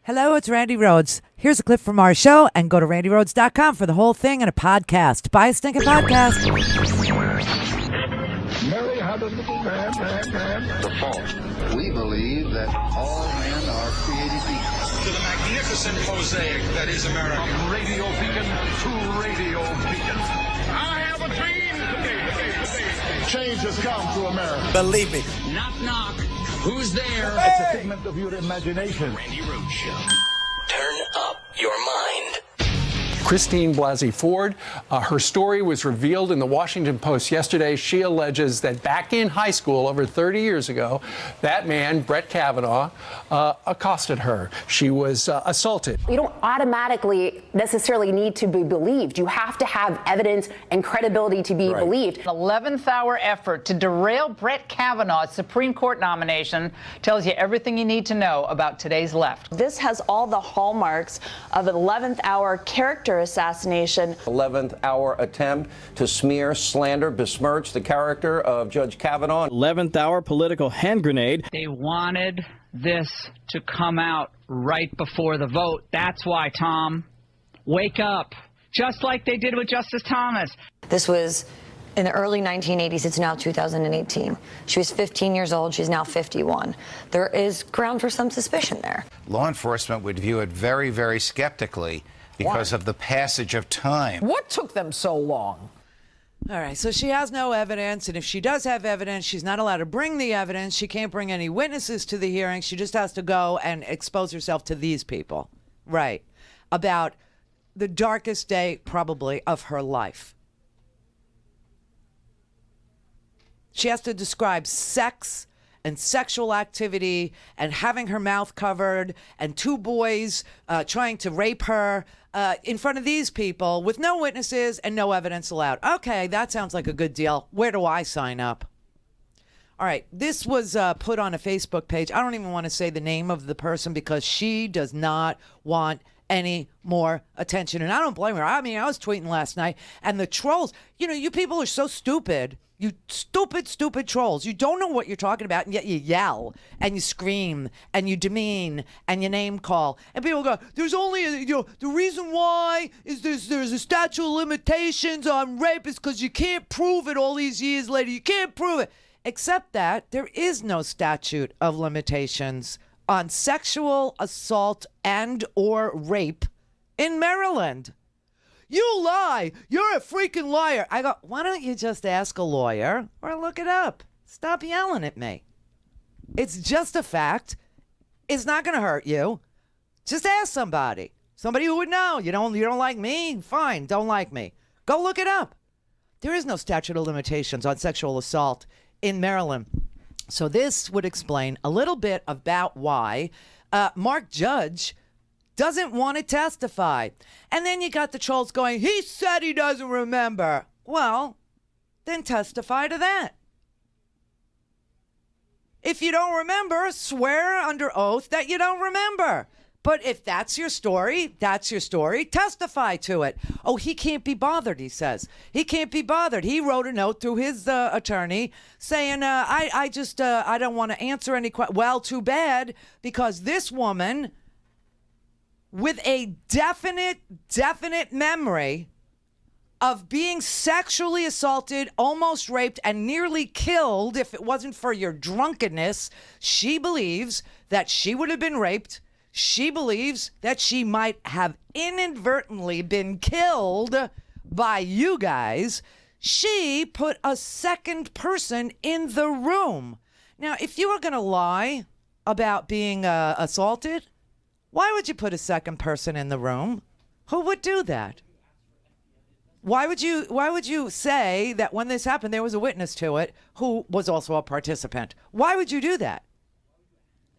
Hello, it's Randi Rhodes. Here's a clip from our show, and go to randyrhodes.com for the whole thing and a podcast. Buy a stinking podcast. Mary had a little man. The fault. We believe that all men are created equal. To the magnificent mosaic that is America. From radio beacon to radio beacon. I have a dream today. Change has come to America. Believe me. Knock, knock. Who's there? It's a figment of your imagination. Randi Rhodes Show. Turn up your mind. Christine Blasey Ford. Her story was revealed in the Washington Post yesterday. She alleges that back in high school, over 30 years ago, that man, Brett Kavanaugh, accosted her. She was assaulted. You don't automatically necessarily need to be believed. You have to have evidence and credibility to be believed. 11th hour effort to derail Brett Kavanaugh's Supreme Court nomination tells you everything you need to know about today's left. This has all the hallmarks of an 11th hour character assassination. 11th hour attempt to smear, slander, besmirch the character of Judge Kavanaugh. 11th hour political hand grenade. They wanted this to come out right before the vote. That's why, Tom. Wake up. Just like they did with Justice Thomas. This was in the early 1980s. It's now 2018. She was 15 years old. She's now 51. There is ground for some suspicion there. Law enforcement would view it very, very skeptically because of the passage of time. What took them so long? All right, so she has no evidence, and if she does have evidence, she's not allowed to bring the evidence. She can't bring any witnesses to the hearing. She just has to go and expose herself to these people, right, about the darkest day, probably, of her life. She has to describe sex and sexual activity and having her mouth covered and two boys trying to rape her in front of these people with no witnesses and no evidence allowed. Okay, that sounds like a good deal. Where do I sign up? All right, this was put on a Facebook page. I don't even want to say the name of the person because she does not want any more attention. And I don't blame her. I mean, I was tweeting last night, and the trolls, you know, you people are so stupid. You stupid trolls. You don't know what you're talking about, and yet you yell, and you scream, and you demean, and you name call. And people go, there's only, the reason why is there's a statute of limitations on rape is because you can't prove it all these years later. You can't prove it. Except that there is no statute of limitations on sexual assault and or rape in Maryland. You lie. You're a freaking liar. I go, why don't you just ask a lawyer or look it up? Stop yelling at me. It's just a fact. It's not going to hurt you. Just ask somebody. Somebody who would know. You don't like me? Fine, don't like me. Go look it up. There is no statute of limitations on sexual assault in Maryland. So this would explain a little bit about why Mark Judge doesn't want to testify. And then you got the trolls going, he said he doesn't remember. Well, then testify to that. If you don't remember, swear under oath that you don't remember. But if that's your story, that's your story. Testify to it. Oh, he can't be bothered, he says. He can't be bothered. He wrote a note through his attorney saying, I don't want to answer any questions. Well, too bad, because this woman, with a definite memory of being sexually assaulted, almost raped, and nearly killed if it wasn't for your drunkenness, she believes that she would have been raped. She believes that she might have inadvertently been killed by you guys. She put a second person in the room. Now, if you were going to lie about being assaulted, why would you put a second person in the room? Who would do that? Why would you say that when this happened, there was a witness to it who was also a participant? Why would you do that?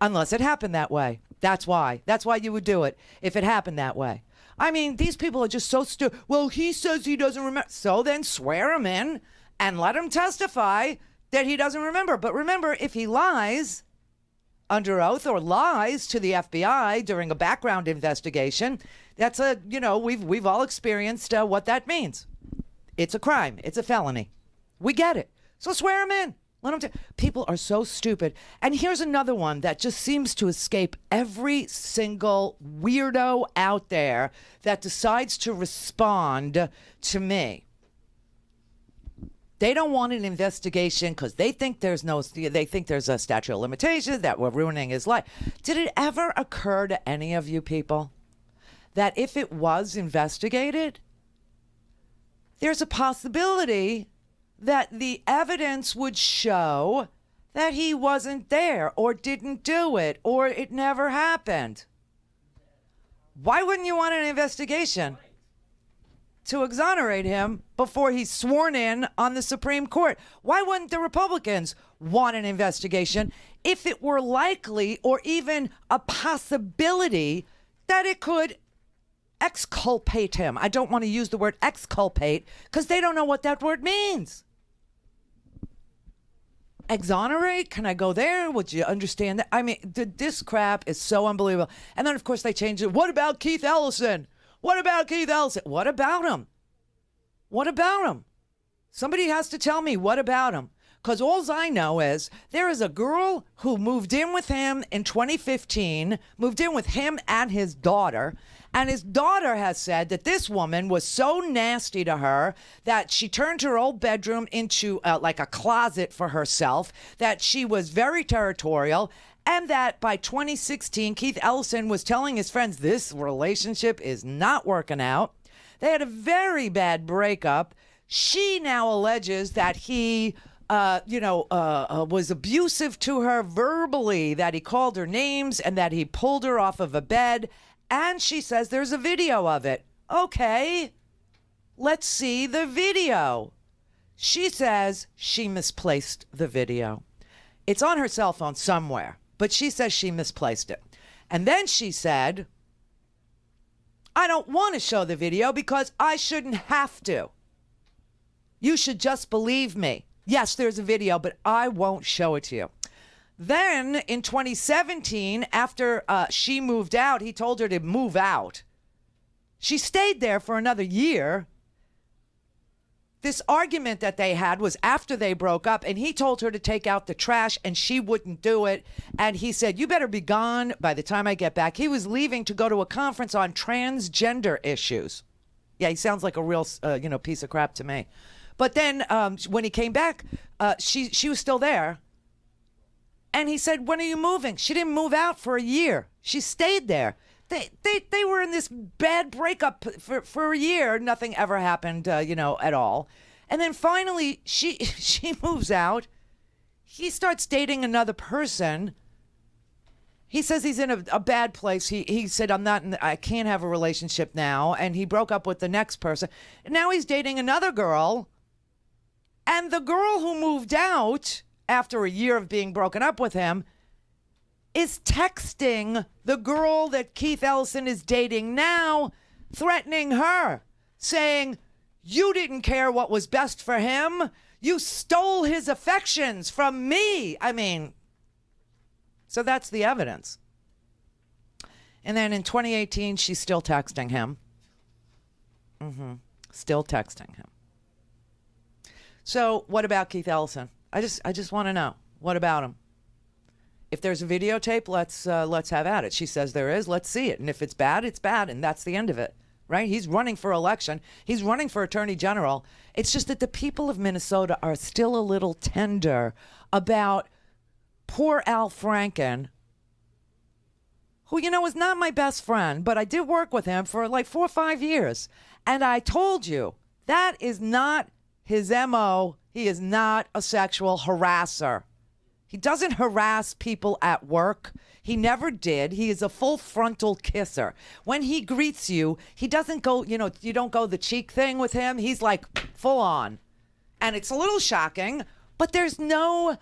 Unless it happened that way. That's why. That's why you would do it if it happened that way. I mean, these people are just so stupid. Well, he says he doesn't remember. So then swear him in and let him testify that he doesn't remember. But remember, if he lies under oath or lies to the FBI during a background investigation, that's we've all experienced what that means. It's a crime. It's a felony. We get it. So swear him in. People are so stupid. And here's another one that just seems to escape every single weirdo out there that decides to respond to me. They don't want an investigation because they think there's a statute of limitations, that we're ruining his life. Did it ever occur to any of you people that if it was investigated, there's a possibility that the evidence would show that he wasn't there or didn't do it or it never happened? Why wouldn't you want an investigation to exonerate him before he's sworn in on the Supreme Court? Why wouldn't the Republicans want an investigation if it were likely or even a possibility that it could exculpate him? I don't want to use the word exculpate because they don't know what that word means. Exonerate? Can I go there? Would you understand that? I mean, this crap is so unbelievable. And then, of course, they changed it. What about Keith Ellison? What about Keith Ellison? What about him? What about him? Somebody has to tell me what about him. Because all I know is there is a girl who moved in with him in 2015, moved in with him and his daughter. And his daughter has said that this woman was so nasty to her that she turned her old bedroom into like a closet for herself, that she was very territorial, and that by 2016, Keith Ellison was telling his friends this relationship is not working out. They had a very bad breakup. She now alleges that he was abusive to her verbally, that he called her names and that he pulled her off of a bed. And she says there's a video of it. Okay, let's see the video. She says she misplaced the video. It's on her cell phone somewhere, but she says she misplaced it. And then she said, I don't want to show the video because I shouldn't have to. You should just believe me. Yes, there's a video, but I won't show it to you. Then in 2017, after she moved out, he told her to move out. She stayed there for another year. This argument that they had was after they broke up, and he told her to take out the trash, and she wouldn't do it. And he said, you better be gone by the time I get back. He was leaving to go to a conference on transgender issues. Yeah, he sounds like a real, piece of crap to me. But then when he came back, she was still there. And he said, when are you moving? She didn't move out for a year. She stayed there. They were in this bad breakup for a year. Nothing ever happened, at all. And then finally, she moves out. He starts dating another person. He says he's in a bad place. He said, I can't have a relationship now. And he broke up with the next person. And now he's dating another girl. And the girl who moved out after a year of being broken up with him is texting the girl that Keith Ellison is dating now, threatening her, saying, you didn't care what was best for him. You stole his affections from me. I mean, so that's the evidence. And then in 2018, she's still texting him. Still texting him. So what about Keith Ellison? I just want to know, what about him? If there's a videotape, let's have at it. She says there is. Let's see it. And if it's bad, it's bad, and that's the end of it, right? He's running for election. He's running for attorney general. It's just that the people of Minnesota are still a little tender about poor Al Franken, who, is not my best friend, but I did work with him for like 4 or 5 years. And I told you, that is not his MO. He is not a sexual harasser. He doesn't harass people at work. He never did. He is a full frontal kisser. When he greets you, he doesn't go, you don't go the cheek thing with him. He's like full on. And it's a little shocking, but there's no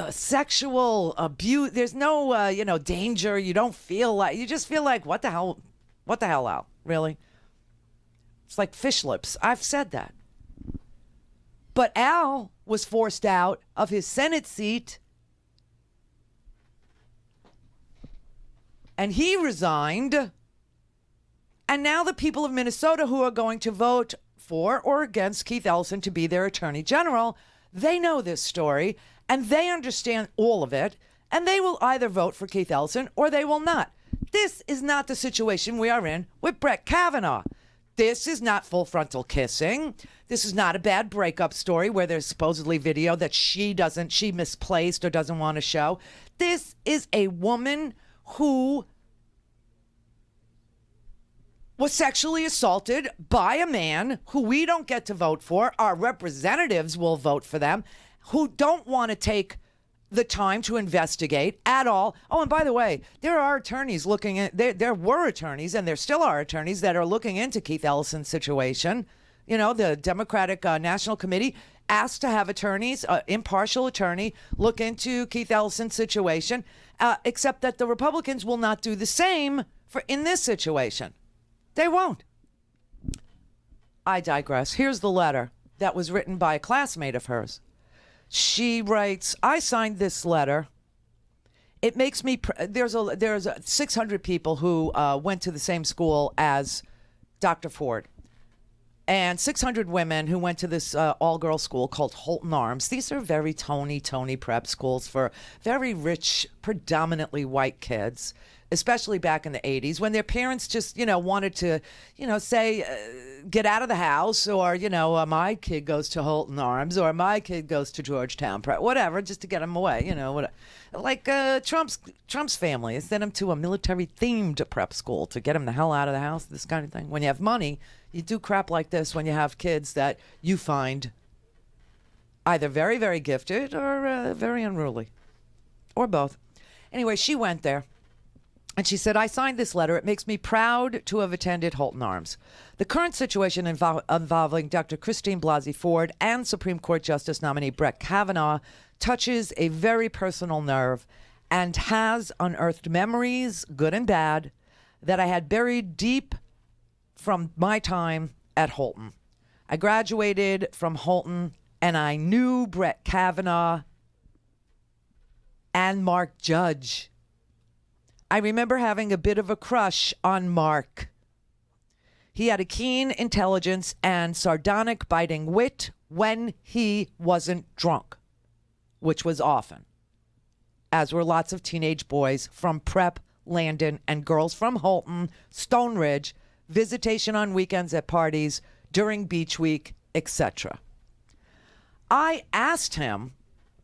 sexual abuse. There's no, danger. You just feel like, what the hell, Al? Really? It's like fish lips. I've said that. But Al was forced out of his Senate seat, and he resigned. And now the people of Minnesota who are going to vote for or against Keith Ellison to be their attorney general, They know this story, and they understand all of it, and they will either vote for Keith Ellison or they will not. This is not the situation we are in with Brett Kavanaugh. This is not full frontal kissing. This is not a bad breakup story where there's supposedly video that she misplaced or doesn't want to show. This is a woman who was sexually assaulted by a man who we don't get to vote for. Our representatives will vote for them, who don't want to take the time to investigate at all. Oh, and by the way, there are attorneys looking at, there were attorneys, and there still are attorneys that are looking into Keith Ellison's situation. You know, the Democratic National Committee asked to have attorneys, impartial attorney, look into Keith Ellison's situation, except that the Republicans will not do the same in this situation. They won't. I digress. Here's the letter that was written by a classmate of hers. She writes, I signed this letter. It makes me, there's 600 people who went to the same school as Dr. Ford. And 600 women who went to this all-girls school called Holton Arms. These are very Tony prep schools for very rich, predominantly white kids, especially back in the 80s when their parents just, wanted to, say, get out of the house, or, my kid goes to Holton Arms, or my kid goes to Georgetown Prep, whatever, just to get them away, like Trump's family sent him to a military-themed prep school to get him the hell out of the house, this kind of thing. When you have money, you do crap like this when you have kids that you find either very, very gifted or very unruly, or both. Anyway, she went there. And she said, I signed this letter. It makes me proud to have attended Holton Arms. The current situation involving Dr. Christine Blasey Ford and Supreme Court Justice nominee Brett Kavanaugh touches a very personal nerve and has unearthed memories, good and bad, that I had buried deep from my time at Holton. I graduated from Holton, and I knew Brett Kavanaugh and Mark Judge. I remember having a bit of a crush on Mark. He had a keen intelligence and sardonic, biting wit when he wasn't drunk, which was often, as were lots of teenage boys from Prep, Landon, and girls from Holton, Stone Ridge, visitation on weekends at parties, during beach week, etc. I asked him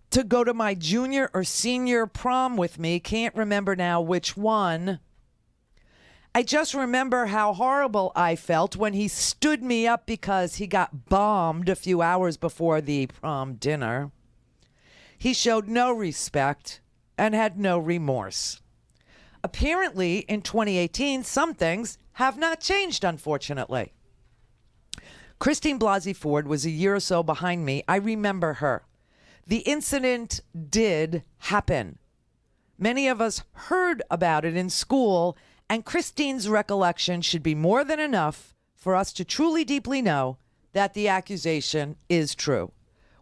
to go to my junior or senior prom with me. Can't remember now which one. I just remember how horrible I felt when he stood me up because he got bombed a few hours before the prom dinner. He showed no respect and had no remorse. Apparently, in 2018, some things have not changed, unfortunately. Christine Blasey Ford was a year or so behind me. I remember her. The incident did happen. Many of us heard about it in school, and Christine's recollection should be more than enough for us to truly deeply know that the accusation is true.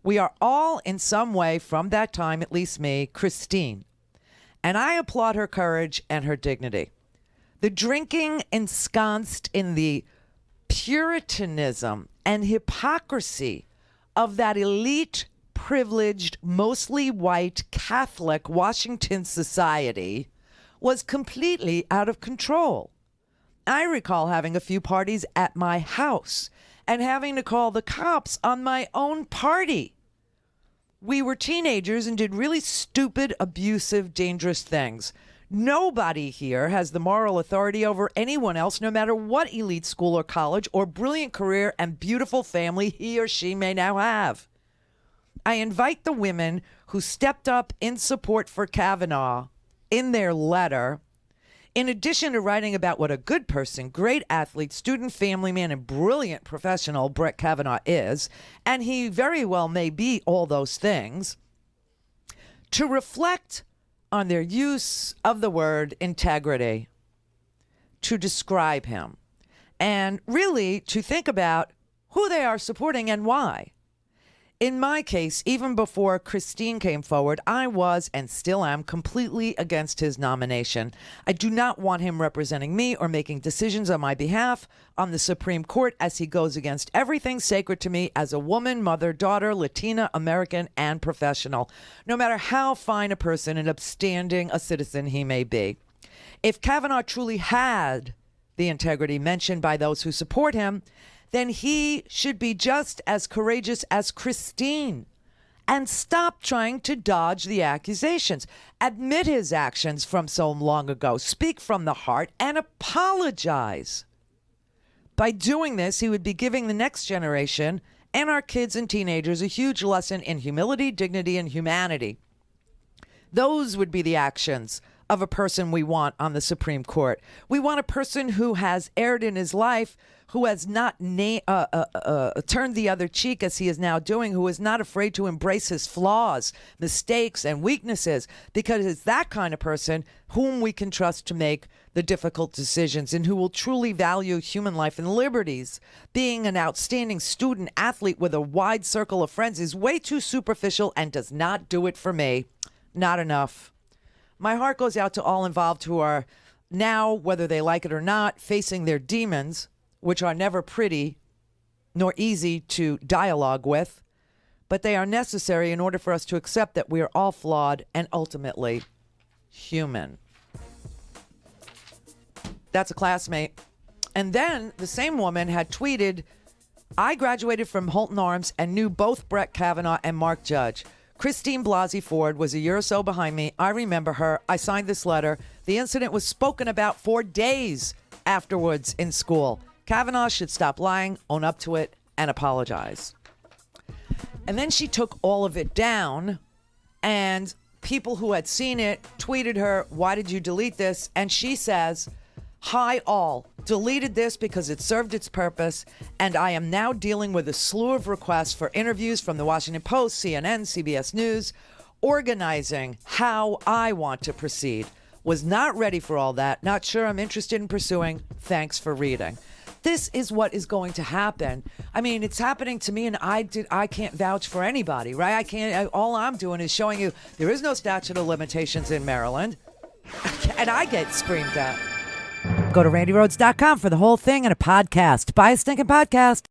We are all in some way from that time, at least me, Christine. And I applaud her courage and her dignity. The drinking ensconced in the puritanism and hypocrisy of that elite, privileged, mostly white Catholic Washington society was completely out of control. I recall having a few parties at my house and having to call the cops on my own party. We were teenagers and did really stupid, abusive, dangerous things. Nobody here has the moral authority over anyone else, no matter what elite school or college or brilliant career and beautiful family he or she may now have. I invite the women who stepped up in support for Kavanaugh in their letter, in addition to writing about what a good person, great athlete, student, family man, and brilliant professional Brett Kavanaugh is, and he very well may be all those things, to reflect on their use of the word integrity to describe him, and really to think about who they are supporting and why. In my case, even before Christine came forward, I was and still am completely against his nomination. I do not want him representing me or making decisions on my behalf on the Supreme Court, as he goes against everything sacred to me as a woman, mother, daughter, Latina, American, and professional, no matter how fine a person and upstanding a citizen he may be. If Kavanaugh truly had the integrity mentioned by those who support him, then he should be just as courageous as Christine and stop trying to dodge the accusations. Admit his actions from so long ago. Speak from the heart and apologize. By doing this, he would be giving the next generation and our kids and teenagers a huge lesson in humility, dignity, and humanity. Those would be the actions of a person we want on the Supreme Court. We want a person who has erred in his life, who has not turned the other cheek as he is now doing, who is not afraid to embrace his flaws, mistakes, and weaknesses, because it's that kind of person whom we can trust to make the difficult decisions and who will truly value human life and liberties. Being an outstanding student athlete with a wide circle of friends is way too superficial and does not do it for me. Not enough. My heart goes out to all involved who are now, whether they like it or not, facing their demons, which are never pretty nor easy to dialogue with, but they are necessary in order for us to accept that we are all flawed and ultimately human. That's a classmate. And then the same woman had tweeted, I graduated from Holton Arms and knew both Brett Kavanaugh and Mark Judge. Christine Blasey Ford was a year or so behind me. I remember her. I signed this letter. The incident was spoken about for days afterwards in school. Kavanaugh should stop lying, own up to it, and apologize. And then she took all of it down, and people who had seen it tweeted her, why did you delete this? And she says, hi all, deleted this because it served its purpose, and I am now dealing with a slew of requests for interviews from the Washington Post, CNN, CBS News, organizing how I want to proceed. Was not ready for all that, not sure I'm interested in pursuing. Thanks for reading. This is what is going to happen. I mean, it's happening to me, and I can't vouch for anybody, right? All I'm doing is showing you there is no statute of limitations in Maryland, and I get screamed at. Go to RandiRhodes.com for the whole thing and a podcast. Buy a stinking podcast.